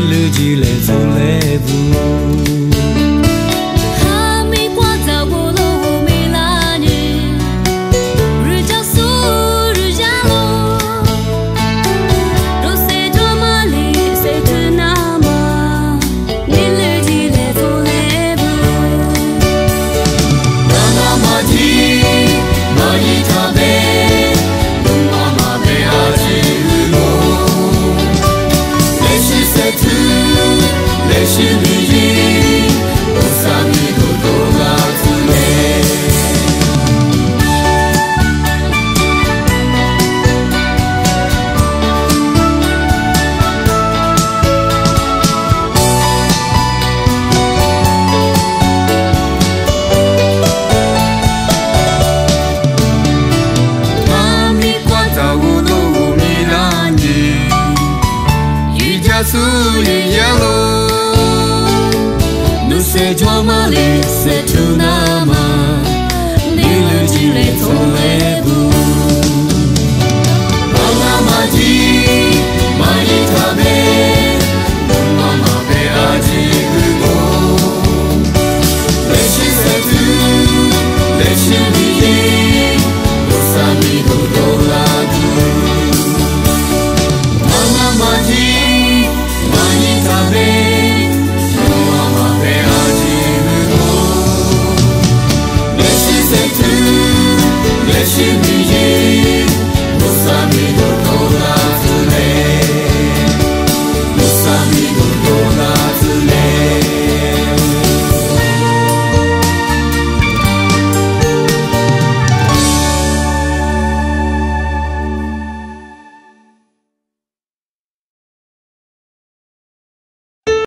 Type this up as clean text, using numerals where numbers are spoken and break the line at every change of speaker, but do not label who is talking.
日记来做来不。
哈密瓜在我路米拉尼，日照苏日下路，都谁做马里谁去那么，你日记来做来不。
妈妈马蹄马蹄塔贝，妈妈贝阿吉乌罗。来是旅行，おさみ事がつれ。哈密瓜在乌鲁米拉尼，雨加速雨呀喽。谁做马里谁出那么，你日记来做来不。